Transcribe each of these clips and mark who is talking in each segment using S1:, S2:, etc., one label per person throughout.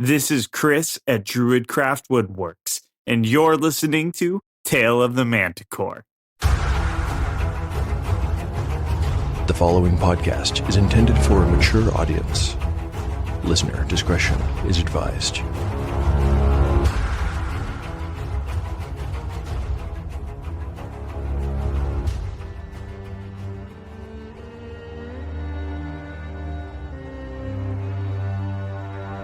S1: This is Chris at Druidcraft Woodworks, and you're listening to Tale of the Manticore.
S2: The following podcast is intended for a mature audience. Listener discretion is advised.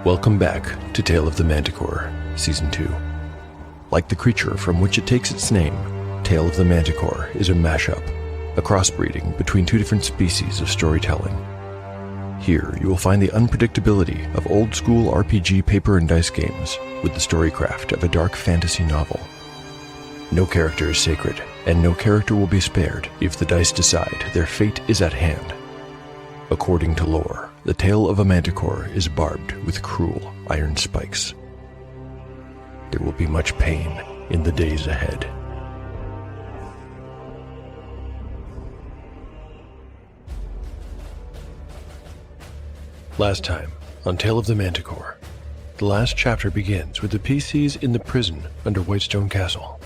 S2: Welcome back to Tale of the Manticore, Season 2. Like the creature from which it takes its name, Tale of the Manticore is a mashup, a crossbreeding between two different species of storytelling. Here, you will find the unpredictability of old-school RPG paper and dice games with the storycraft of a dark fantasy novel. No character is sacred, and no character will be spared if the dice decide their fate is at hand. According to lore, the tail of a manticore is barbed with cruel iron spikes. There will be much pain in the days ahead. Last time, on Tale of the Manticore, the last chapter begins with the PCs in the prison under Whitestone Castle.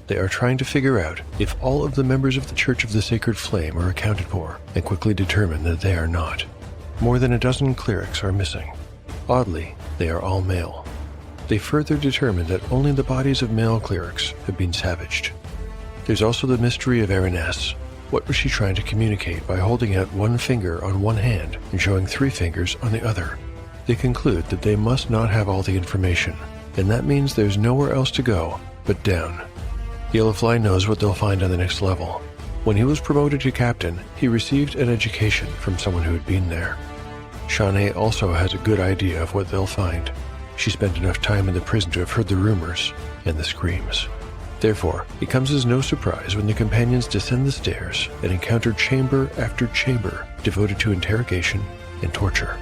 S2: They are trying to figure out if all of the members of the Church of the Sacred Flame are accounted for, and quickly determine that they are not. More than a dozen clerics are missing. Oddly, they are all male. They further determine that only the bodies of male clerics have been savaged. There's also the mystery of Eriness. What was she trying to communicate by holding out one finger on one hand and showing three fingers on the other? They conclude that they must not have all the information, and that means there's nowhere else to go but down. Yellowfly knows what they'll find on the next level. When he was promoted to captain, he received an education from someone who had been there. Shawnee also has a good idea of what they'll find. She spent enough time in the prison to have heard the rumors and the screams. Therefore, it comes as no surprise when the companions descend the stairs and encounter chamber after chamber devoted to interrogation and torture.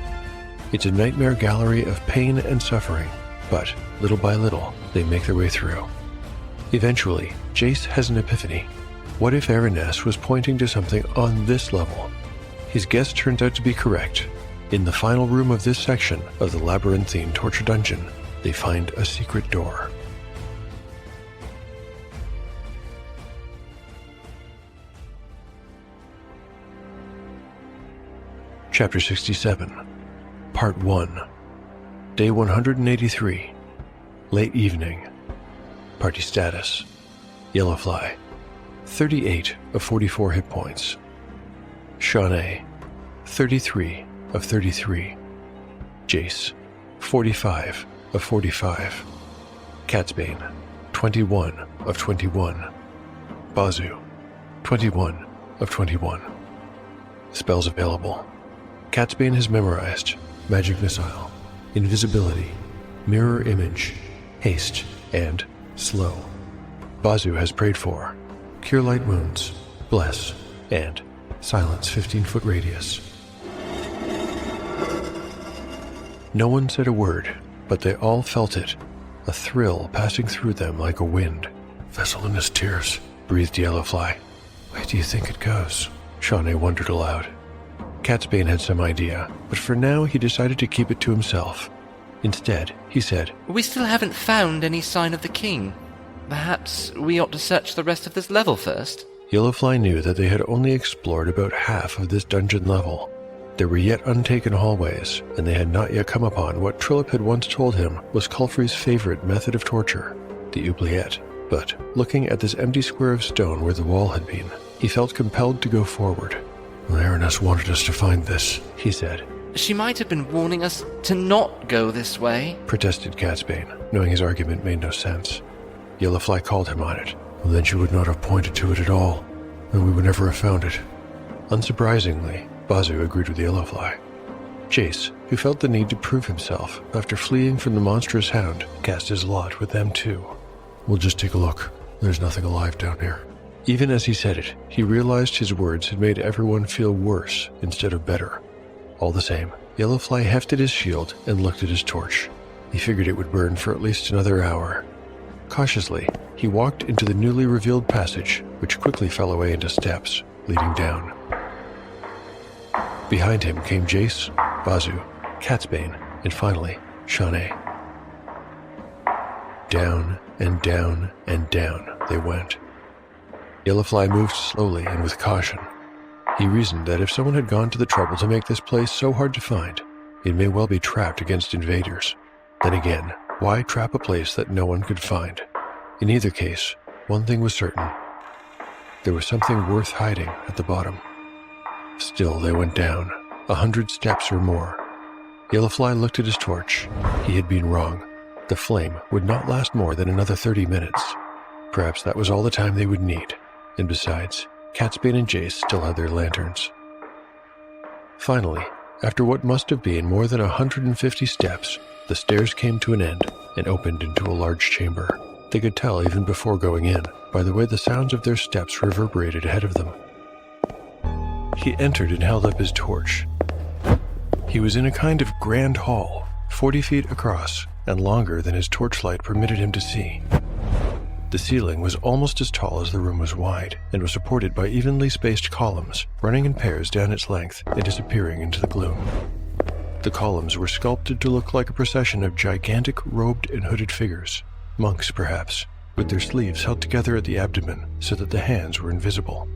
S2: It's a nightmare gallery of pain and suffering, but little by little, they make their way through. Eventually, Jace has an epiphany. What if Eriness was pointing to something on this level? His guess turns out to be correct. In the final room of this section of the labyrinthine torture dungeon, they find a secret door. Chapter 67, Part 1, Day 183, Late Evening. Party status: Yellowfly, 38 of 44 hit points. Shawnee, 33 of 33. Jace, 45 of 45. Catsbane, 21 of 21. Bazu, 21 of 21. Spells available: Catsbane has memorized Magic Missile, Invisibility, Mirror Image, Haste, and Slow. Bazu has prayed for Cure Light Wounds, Bless, and Silence 15-foot radius. No one said a word, but they all felt it, a thrill passing through them like a wind. Vessel in his tears, breathed Yellowfly. Where do you think it goes? Shawnee wondered aloud. Catsbane had some idea, but for now he decided to keep it to himself. Instead, he said,
S3: We still haven't found any sign of the king. Perhaps we ought to search the rest of this level first?
S2: Yellowfly knew that they had only explored about half of this dungeon level. There were yet untaken hallways, and they had not yet come upon what Trillip had once told him was Culfrey's favorite method of torture, the oubliette. But, looking at this empty square of stone where the wall had been, he felt compelled to go forward. Eriness wanted us to find this, he said.
S3: She might have been warning us to not go this way,
S2: protested Catsbane, knowing his argument made no sense. Yellowfly called him on it. Well, then she would not have pointed to it at all, and we would never have found it. Unsurprisingly, Bazu agreed with Yellowfly. Jace, who felt the need to prove himself after fleeing from the monstrous hound, cast his lot with them too. We'll just take a look. There's nothing alive down here. Even as he said it, he realized his words had made everyone feel worse instead of better. All the same, Yellowfly hefted his shield and looked at his torch. He figured it would burn for at least another hour. Cautiously, he walked into the newly revealed passage, which quickly fell away into steps, leading down. Behind him came Jace, Bazu, Catsbane, and finally, Shawnee. down and down and down they went. Yellowfly moved slowly and with caution. He reasoned that if someone had gone to the trouble to make this place so hard to find, it may well be trapped against invaders. Then again, why trap a place that no one could find? In either case, one thing was certain. There was something worth hiding at the bottom. Still, they went down, 100 steps or more. Yellowfly looked at his torch. He had been wrong. The flame would not last more than another 30 minutes. Perhaps that was all the time they would need. And besides, Catsbane and Jace still had their lanterns. Finally, after what must have been more than 150 steps, the stairs came to an end and opened into a large chamber. They could tell even before going in by the way the sounds of their steps reverberated ahead of them. He entered and held up his torch. He was in a kind of grand hall, 40 feet across and longer than his torchlight permitted him to see. The ceiling was almost as tall as the room was wide and was supported by evenly spaced columns running in pairs down its length and disappearing into the gloom. The columns were sculpted to look like a procession of gigantic robed and hooded figures, monks perhaps, with their sleeves held together at the abdomen so that the hands were invisible.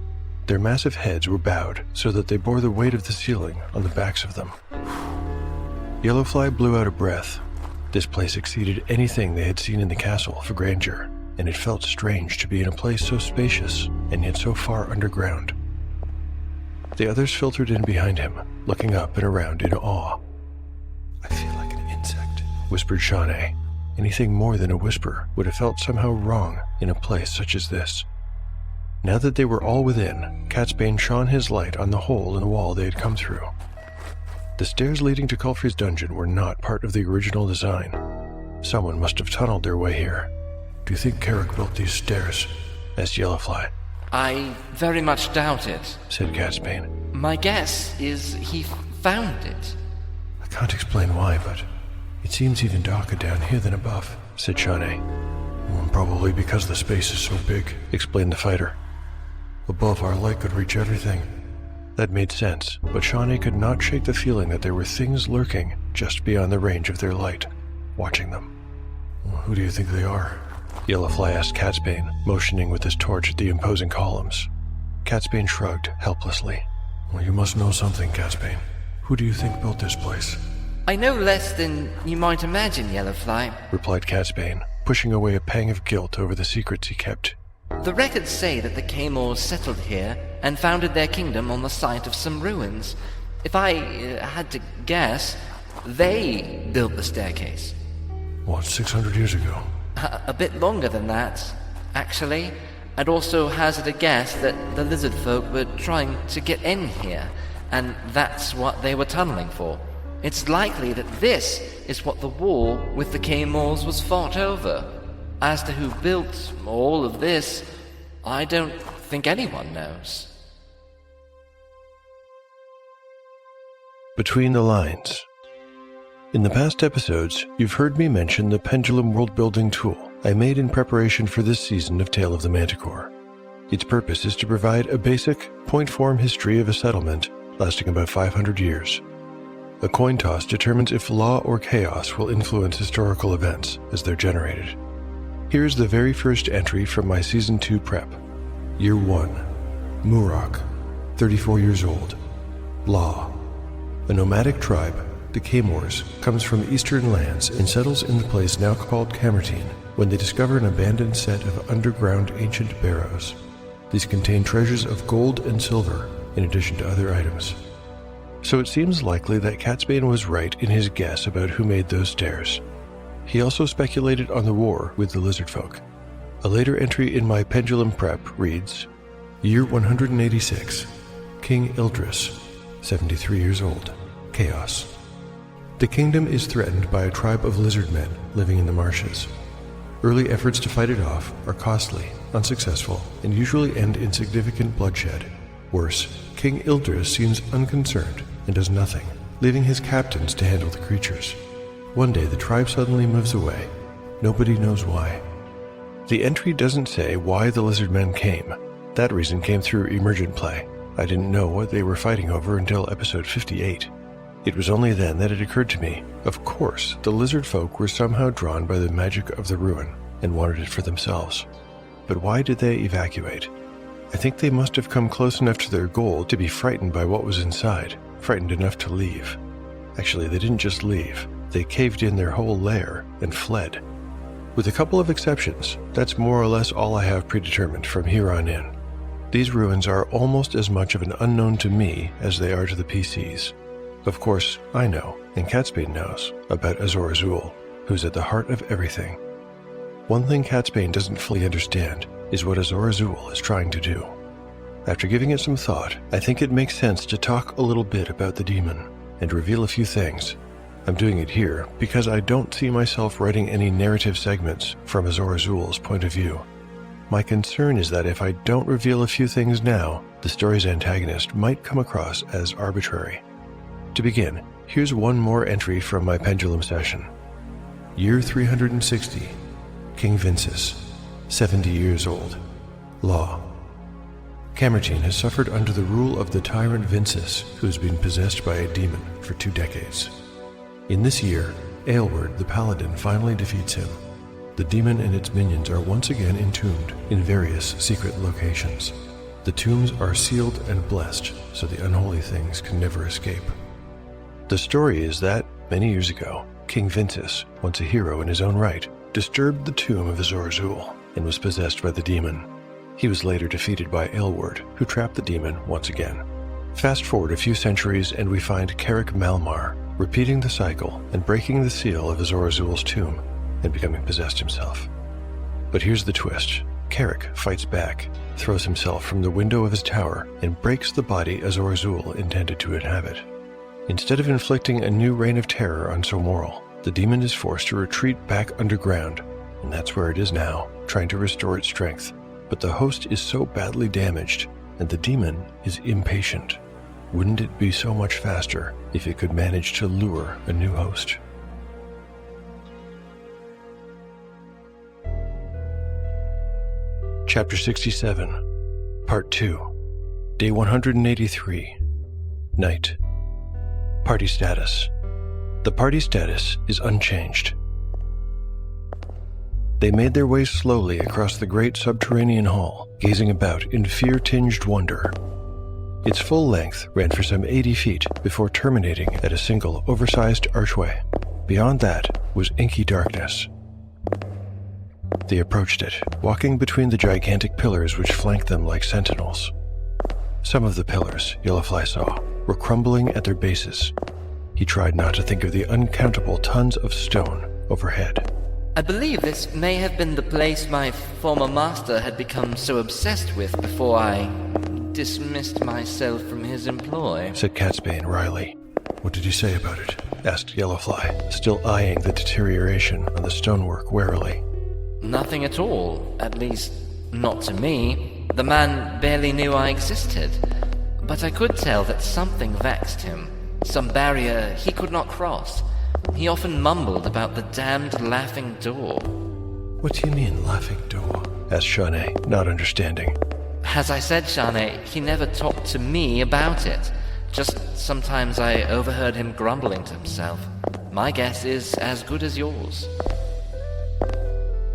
S2: Their massive heads were bowed so that they bore the weight of the ceiling on the backs of them. Yellowfly blew out a breath. This place exceeded anything they had seen in the castle for grandeur, and it felt strange to be in a place so spacious and yet so far underground. The others filtered in behind him, looking up and around in awe. "I feel like an insect," whispered Shawnee. Anything more than a whisper would have felt somehow wrong in a place such as this. Now that they were all within, Catsbane shone his light on the hole in the wall they had come through. The stairs leading to Culfrey's dungeon were not part of the original design. Someone must have tunneled their way here. "Do you think Carrick built these stairs?" asked Yellowfly.
S3: I very much doubt it,
S2: said Catsbane.
S3: My guess is he found it.
S2: "I can't explain why, but it seems even darker down here than above," said Shawnee. "Probably because the space is so big," explained the fighter. "Above, our light could reach everything." That made sense, but Shawnee could not shake the feeling that there were things lurking just beyond the range of their light, watching them. "Who do you think they are?" Yellowfly asked Catsbane, motioning with his torch at the imposing columns. Catsbane shrugged helplessly. "Well, you must know something, Catsbane. Who do you think built this place?"
S3: I know less than you might imagine, Yellowfly,
S2: replied Catsbane, pushing away a pang of guilt over the secrets he kept.
S3: The records say that the Caymores settled here and founded their kingdom on the site of some ruins. If I had to guess, they built the staircase.
S2: What, 600 years ago?
S3: A bit longer than that, actually. I'd also hazard a guess that the lizard folk were trying to get in here, and that's what they were tunneling for. It's likely that this is what the war with the Caymores was fought over. As to who built all of this, I don't think anyone knows.
S2: Between the lines. In the past episodes, you've heard me mention the pendulum world-building tool I made in preparation for this season of Tale of the Manticore. Its purpose is to provide a basic, point-form history of a settlement lasting about 500 years. A coin toss determines if law or chaos will influence historical events as they're generated. Here's the very first entry from my Season 2 prep. Year 1. Murok, 34 years old. Law. A nomadic tribe, the Caymores, comes from eastern lands and settles in the place now called Camertine when they discover an abandoned set of underground ancient barrows. These contain treasures of gold and silver, in addition to other items. So it seems likely that Catsbane was right in his guess about who made those stairs. He also speculated on the war with the lizard folk. A later entry in my pendulum prep reads, Year 186, King Ildris, 73 years old, Chaos. The kingdom is threatened by a tribe of lizard men living in the marshes. Early efforts to fight it off are costly, unsuccessful, and usually end in significant bloodshed. Worse, King Ildris seems unconcerned and does nothing, leaving his captains to handle the creatures. One day the tribe suddenly moves away. Nobody knows why. The entry doesn't say why the lizard men came. That reason came through emergent play. I didn't know what they were fighting over until episode 58. It was only then that it occurred to me, of course, the lizard folk were somehow drawn by the magic of the ruin, and wanted it for themselves. But why did they evacuate? I think they must have come close enough to their goal to be frightened by what was inside, frightened enough to leave. Actually, they didn't just leave. They caved in their whole lair and fled. With a couple of exceptions, that's more or less all I have predetermined from here on in. These ruins are almost as much of an unknown to me as they are to the PCs. Of course, I know, and Catsbane knows, about Azor Azul, who's at the heart of everything. One thing Catsbane doesn't fully understand is what Azor Azul is trying to do. After giving it some thought, I think it makes sense to talk a little bit about the demon and reveal a few things. I'm doing it here because I don't see myself writing any narrative segments from Azor Azul's point of view. My concern is that if I don't reveal a few things now, the story's antagonist might come across as arbitrary. To begin, here's one more entry from my pendulum session. Year 360. King Vinces, 70 years old. Law. Camertine has suffered under the rule of the tyrant Vinces, who has been possessed by a demon for 2 decades. In this year, Aylward the Paladin finally defeats him. The demon and its minions are once again entombed in various secret locations. The tombs are sealed and blessed, so the unholy things can never escape. The story is that, many years ago, King Vinces, once a hero in his own right, disturbed the tomb of Azor Azul and was possessed by the demon. He was later defeated by Aylward, who trapped the demon once again. Fast forward a few centuries and we find Carrick Malmar, repeating the cycle and breaking the seal of Azor Azul's tomb and becoming possessed himself. But here's the twist. Carrick fights back, throws himself from the window of his tower, and breaks the body Azor Azul intended to inhabit. Instead of inflicting a new reign of terror on Somoral, the demon is forced to retreat back underground, and that's where it is now, trying to restore its strength. But the host is so badly damaged, and the demon is impatient. Wouldn't it be so much faster if it could manage to lure a new host? Chapter 67, Part 2, Day 183, Night. Party status. The party status is unchanged. They made their way slowly across the great subterranean hall, gazing about in fear-tinged wonder. Its full length ran for some 80 feet before terminating at a single, oversized archway. Beyond that was inky darkness. They approached it, walking between the gigantic pillars which flanked them like sentinels. Some of the pillars, Yellowfly saw, were crumbling at their bases. He tried not to think of the uncountable tons of stone overhead.
S3: I believe this may have been the place my former master had become so obsessed with before I dismissed myself from his employ,
S2: said Catsbane wryly. What did he say about it? Asked Yellowfly, still eyeing the deterioration on the stonework warily.
S3: Nothing at all, at least not to me. The man barely knew I existed, but I could tell that something vexed him, some barrier he could not cross. He often mumbled about the damned laughing door.
S2: What do you mean, laughing door? Asked Shawnee, not understanding.
S3: As I said, Shawnee, he never talked to me about it. Just sometimes I overheard him grumbling to himself. My guess is as good as yours.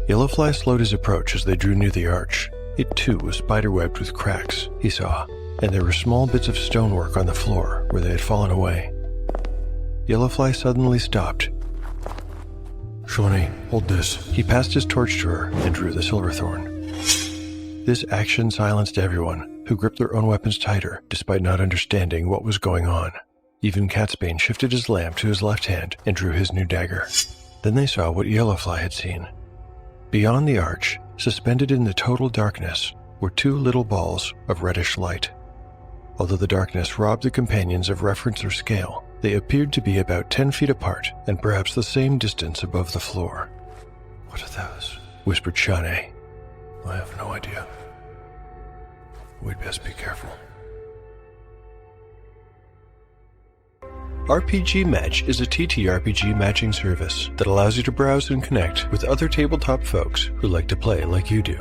S2: Yellowfly slowed his approach as they drew near the arch. It too was spiderwebbed with cracks, he saw, and there were small bits of stonework on the floor where they had fallen away. Yellowfly suddenly stopped. Shawnee, hold this. He passed his torch to her and drew the silverthorn. This action silenced everyone, who gripped their own weapons tighter, despite not understanding what was going on. Even Catsbane shifted his lamp to his left hand and drew his new dagger. Then they saw what Yellowfly had seen. Beyond the arch, suspended in the total darkness, were 2 little balls of reddish light. Although the darkness robbed the companions of reference or scale, they appeared to be about 10 feet apart and perhaps the same distance above the floor. What are those? Whispered Shawnee. I have no idea. We'd best be careful. RPG Match is a TTRPG matching service that allows you to browse and connect with other tabletop folks who like to play like you do.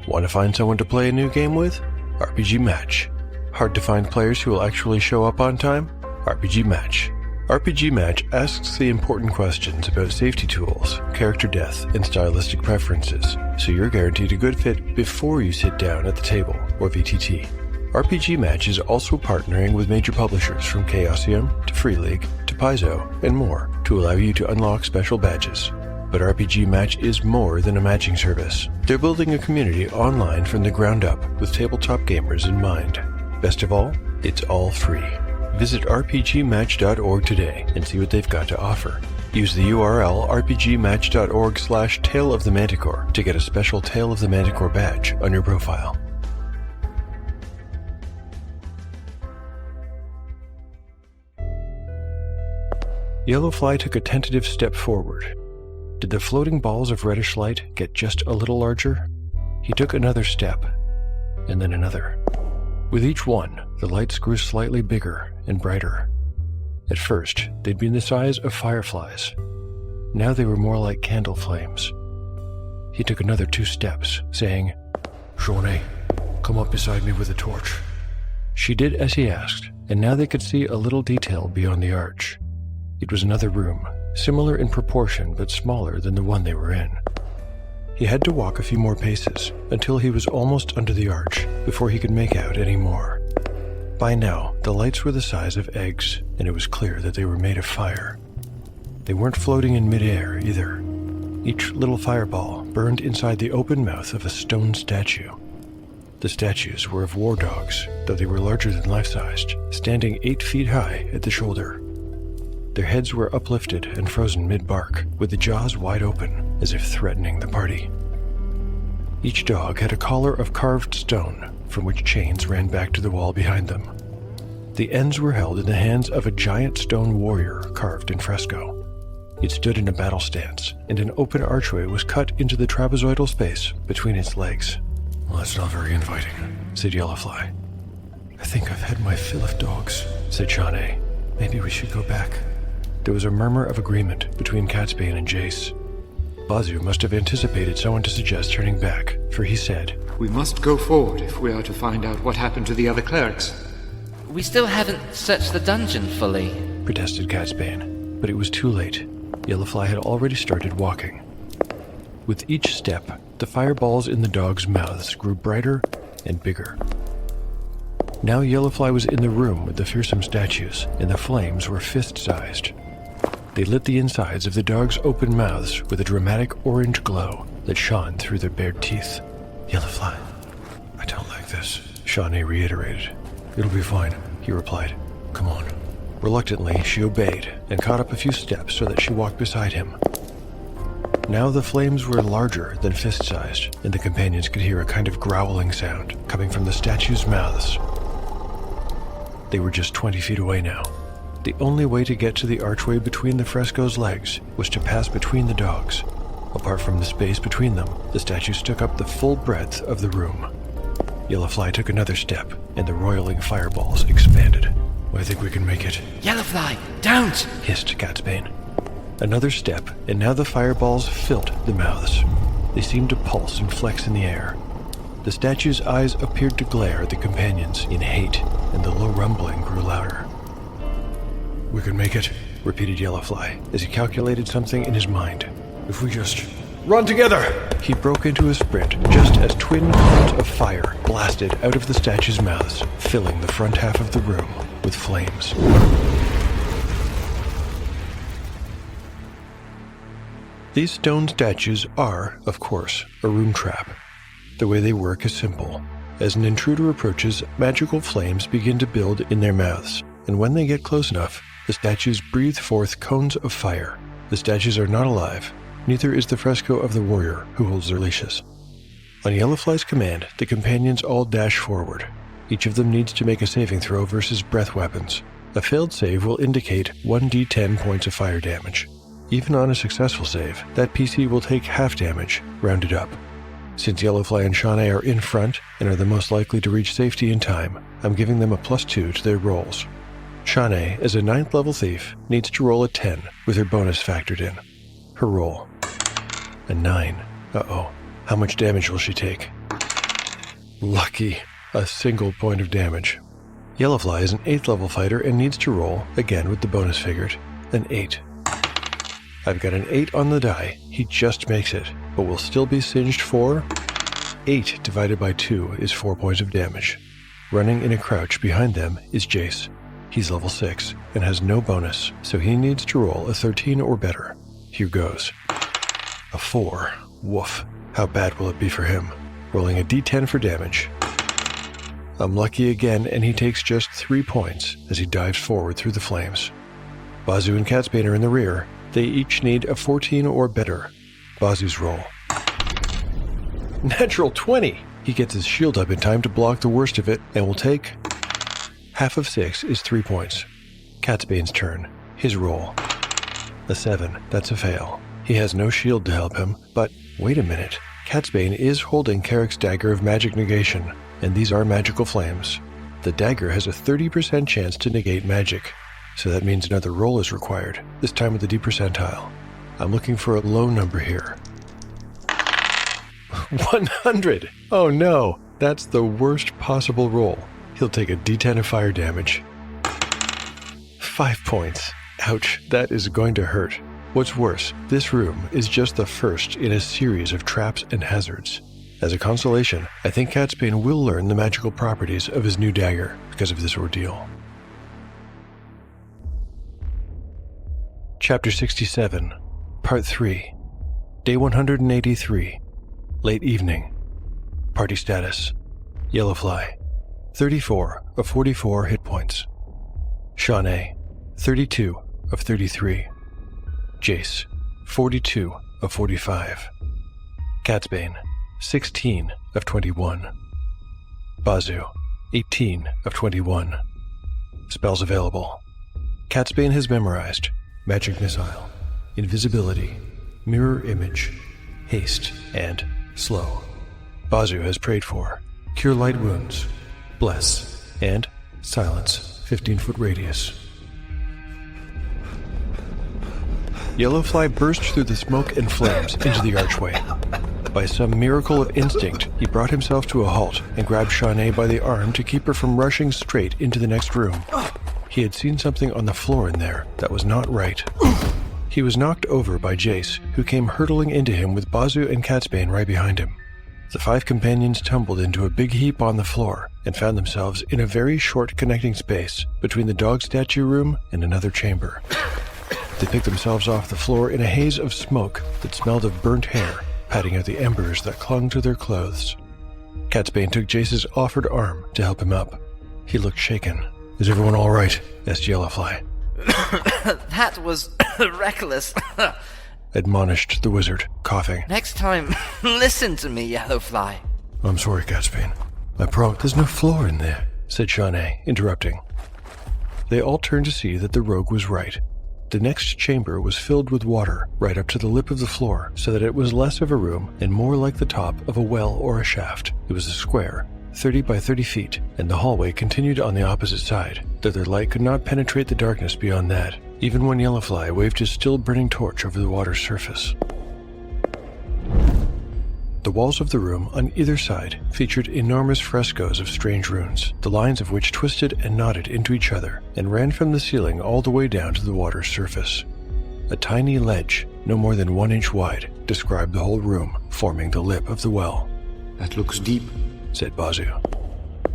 S2: Want to find someone to play a new game with? RPG Match. Hard to find players who will actually show up on time? RPG Match. RPG Match asks the important questions about safety tools, character death, and stylistic preferences, so you're guaranteed a good fit before you sit down at the table, or VTT. RPG Match is also partnering with major publishers from Chaosium to Free League to Paizo and more to allow you to unlock special badges. But RPG Match is more than a matching service. They're building a community online from the ground up with tabletop gamers in mind. Best of all, it's all free. Visit rpgmatch.org today and see what they've got to offer. Use the URL rpgmatch.org/Tale of the Manticore to get a special Tale of the Manticore badge on your profile. Yellowfly took a tentative step forward. Did the floating balls of reddish light get just a little larger? He took another step, and then another. With each one, the lights grew slightly bigger and brighter. At first, they'd been the size of fireflies. Now they were more like candle flames. He took another 2 steps, saying, "Shawnee, come up beside me with a torch." She did as he asked, and now they could see a little detail beyond the arch. It was another room, similar in proportion but smaller than the one they were in. He had to walk a few more paces until he was almost under the arch before he could make out any more. By now, the lights were the size of eggs, and it was clear that they were made of fire. They weren't floating in midair either. Each little fireball burned inside the open mouth of a stone statue. The statues were of war dogs, though they were larger than life-sized, standing 8 feet high at the shoulder. Their heads were uplifted and frozen mid-bark, with the jaws wide open, as if threatening the party. Each dog had a collar of carved stone, from which chains ran back to the wall behind them. The ends were held in the hands of a giant stone warrior carved in fresco. It stood in a battle stance, and an open archway was cut into the trapezoidal space between its legs. "Well, that's not very inviting," said Yellowfly. "I think I've had my fill of dogs," said Shawnee. "Maybe we should go back." There was a murmur of agreement between Catsbane and Jace. Bazu must have anticipated someone to suggest turning back, for he said,
S4: "We must go forward if we are to find out what happened to the other clerics."
S3: We still haven't searched the dungeon fully,
S2: protested Catsbane, but it was too late. Yellowfly had already started walking. With each step, the fireballs in the dogs' mouths grew brighter and bigger. Now Yellowfly was in the room with the fearsome statues, and the flames were fist-sized. They lit the insides of the dogs' open mouths with a dramatic orange glow that shone through their bared teeth. "Yellowfly, I don't like this," Shawnee reiterated. "It'll be fine," he replied. "Come on." Reluctantly, she obeyed and caught up a few steps so that she walked beside him. Now the flames were larger than fist-sized, and the companions could hear a kind of growling sound coming from the statues' mouths. They were just 20 feet away now. The only way to get to the archway between the fresco's legs was to pass between the dogs. Apart from the space between them, the statues took up the full breadth of the room. Yellowfly took another step, and the roiling fireballs expanded. "I think we can make it,"
S3: Yellowfly, don't!
S2: hissed Catsbane. Another step, and now the fireballs filled the mouths. They seemed to pulse and flex in the air. The statue's eyes appeared to glare at the companions in hate, and the low rumbling grew louder. "We can make it," repeated Yellowfly, as he calculated something in his mind. "If we just run together!" He broke into a sprint just as twin columns of fire blasted out of the statues' mouths, filling the front half of the room with flames. These stone statues are, of course, a room trap. The way they work is simple. As an intruder approaches, magical flames begin to build in their mouths, and when they get close enough, the statues breathe forth cones of fire. The statues are not alive, neither is the fresco of the warrior who holds their leashes. On Yellowfly's command, the companions all dash forward. Each of them needs to make a saving throw versus breath weapons. A failed save will indicate 1d10 points of fire damage. Even on a successful save, that PC will take half damage, rounded up. Since Yellowfly and Shawnee are in front and are the most likely to reach safety in time, I'm giving them a +2 to their rolls. Shawnee, as a 9th level thief, needs to roll a 10 with her bonus factored in. Her roll. A 9. Uh-oh. How much damage will she take? Lucky. A single point of damage. Yellowfly is an 8th level fighter and needs to roll, again with the bonus figured, an 8. I've got an 8 on the die. He just makes it, but will still be singed for 8 divided by 2 is 4 points of damage. Running in a crouch behind them is Jace. He's level 6 and has no bonus, so he needs to roll a 13 or better. Here goes. A 4. Woof. How bad will it be for him? Rolling a d10 for damage. I'm lucky again, and he takes just 3 points as he dives forward through the flames. Bazu and Catsbane are in the rear. They each need a 14 or better. Bazu's roll. Natural 20! He gets his shield up in time to block the worst of it and will take... half of 6 is 3 points. Catsbane's turn. His roll. A 7. That's a fail. He has no shield to help him, but wait a minute. Catsbane is holding Carrick's dagger of magic negation, and these are magical flames. The dagger has a 30% chance to negate magic, so that means another roll is required, this time with the D percentile. I'm looking for a low number here. 100! Oh no, that's the worst possible roll. He'll take a D10 of fire damage. 5 points. Ouch, that is going to hurt. What's worse, this room is just the first in a series of traps and hazards. As a consolation, I think Catsbane will learn the magical properties of his new dagger because of this ordeal. Chapter 67, Part 3, Day 183, Late Evening. Party status, Yellowfly, 34 of 44 hit points. Shawnee, 32 of 33. Jace, 42 of 45. Catsbane, 16 of 21. Bazu, 18 of 21. Spells available. Catsbane has memorized Magic Missile, Invisibility, Mirror Image, Haste, and Slow. Bazu has prayed for Cure Light Wounds, Bless, and Silence, 15-foot radius. Yellowfly burst through the smoke and flames into the archway. By some miracle of instinct, he brought himself to a halt and grabbed Shawnee by the arm to keep her from rushing straight into the next room. He had seen something on the floor in there that was not right. He was knocked over by Jace, who came hurtling into him with Bazu and Catsbane right behind him. The 5 companions tumbled into a big heap on the floor and found themselves in a very short connecting space between the dog statue room and another chamber. They picked themselves off the floor in a haze of smoke that smelled of burnt hair, patting out the embers that clung to their clothes. Catsbane took Jace's offered arm to help him up. He looked shaken. "Is everyone all right?" asked Yellowfly.
S3: That was reckless.
S2: Admonished the wizard, coughing.
S3: Next time, listen to me, Yellowfly.
S2: "I'm sorry, Catsbane. I promise there's no floor in there," said Shawnee, interrupting. They all turned to see that the rogue was right. The next chamber was filled with water right up to the lip of the floor, so that it was less of a room and more like the top of a well or a shaft. It was a square, 30 by 30 feet, and the hallway continued on the opposite side, though their light could not penetrate the darkness beyond that, even when Yellowfly waved his still burning torch over the water's surface. The walls of the room on either side featured enormous frescoes of strange runes, the lines of which twisted and knotted into each other and ran from the ceiling all the way down to the water's surface. A tiny ledge, no more than 1 inch wide, described the whole room, forming the lip of the well.
S4: That looks deep,
S2: said Bazu.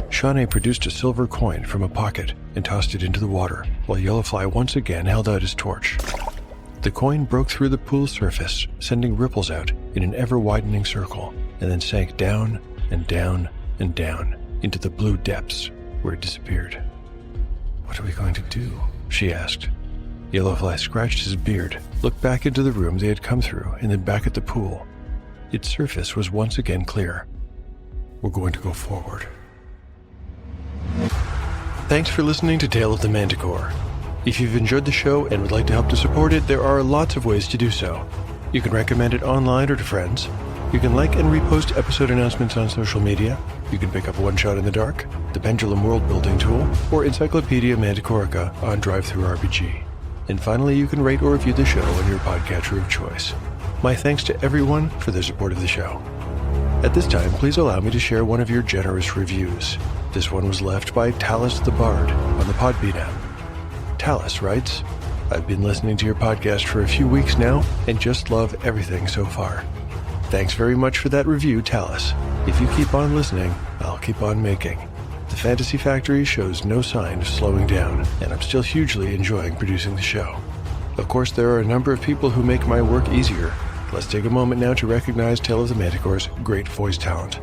S2: Shawnee produced a silver coin from a pocket and tossed it into the water, while Yellowfly once again held out his torch. The coin broke through the pool's surface, sending ripples out in an ever-widening circle, and then sank down and down and down into the blue depths, where it disappeared. "What are we going to do?" she asked. Yellowfly scratched his beard, looked back into the room they had come through, and then back at the pool. Its surface was once again clear. "We're going to go forward." Thanks for listening to Tale of the Manticore. If you've enjoyed the show and would like to help to support it, there are lots of ways to do so. You can recommend it online or to friends. You can like and repost episode announcements on social media. You can pick up One Shot in the Dark, the Pendulum World Building Tool, or Encyclopedia Manticorica on DriveThruRPG. And finally, you can rate or review the show on your podcatcher of choice. My thanks to everyone for their support of the show. At this time, please allow me to share one of your generous reviews. This one was left by Talus the Bard on the Podbean app. Talus writes, I've been listening to your podcast for a few weeks now and just love everything so far. Thanks very much for that review, Talus. If you keep on listening, I'll keep on making. The Fantasy Factory shows no sign of slowing down, and I'm still hugely enjoying producing the show. Of course, there are a number of people who make my work easier. Let's take a moment now to recognize Tale of the Manticore's great voice talent.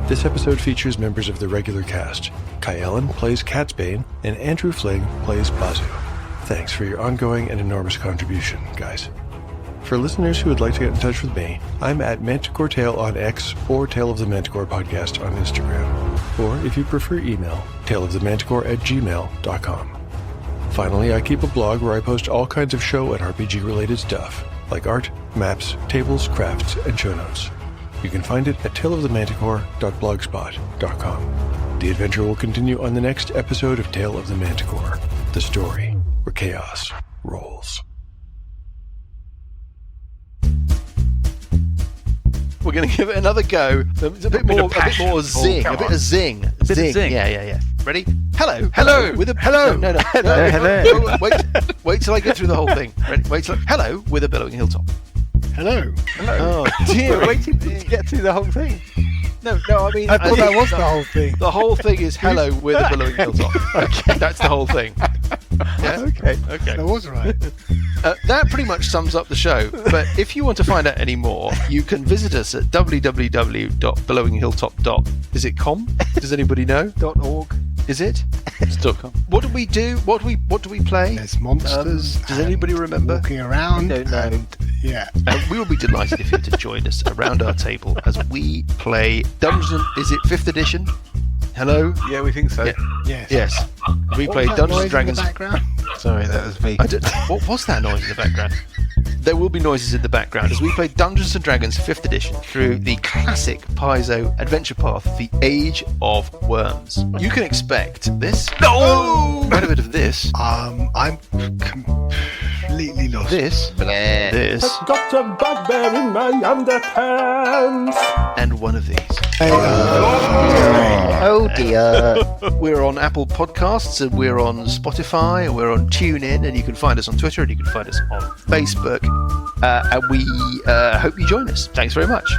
S2: This episode features members of the regular cast. Kai Ellen plays Catsbane, and Andrew Fling plays Bazu. Thanks for your ongoing and enormous contribution, guys. For listeners who would like to get in touch with me, I'm at Manticore Tale on X or Tale of the Manticore Podcast on Instagram. Or, if you prefer email, taleofthemanticore@gmail.com. Finally, I keep a blog where I post all kinds of show and RPG-related stuff, like art, maps, tables, crafts, and show notes. You can find it at taleofthemanticore.blogspot.com. The adventure will continue on the next episode of Tale of the Manticore, the story where chaos rolls.
S5: We're going to give it another go. It's a bit more zing. A bit of zing. Zing. Yeah. Ready? Hello. With a hello. No. Hello. Wait till I get through the whole thing. Ready? Hello with a billowing hilltop.
S6: Hello.
S5: Oh dear. Waiting to get through the whole thing. No. I mean,
S6: I thought that was the whole thing.
S5: The whole thing is hello with a billowing hilltop. Okay, that's the whole thing. Yeah? Okay.
S6: That was right.
S5: That pretty much sums up the show. But if you want to find out any more, you can visit us at www.billowinghilltop. Is it com? Does anybody know?
S6: .org.
S5: Is it?
S7: It's .com.
S5: What do we do? What do we play?
S6: There's monsters.
S5: Does anybody remember?
S6: Walking around.
S7: I don't know.
S6: And, yeah.
S5: We will be delighted if you were to join us around our table as we play Dungeons. Is it 5th edition? Hello?
S7: Yeah, we think so.
S5: Yeah.
S6: Yes.
S5: Yes. We
S6: What
S5: play
S6: was that
S5: Dungeons
S6: noise
S5: and Dragons.
S6: in the background?
S7: Sorry, that was me.
S5: What was that noise in the background? There will be noises in the background as we play Dungeons & Dragons 5th edition through the classic Paizo adventure path, The Age of Worms. You can expect this. No! Quite a bit of this.
S6: I'm completely lost.
S5: This. This.
S1: Got a bugbear in my underpants.
S5: And one of these.
S8: Oh dear.
S5: We're on Apple Podcasts, and we're on Spotify, and we're on TuneIn, and you can find us on Twitter, and you can find us on Facebook. And we hope you join us. Thanks very much.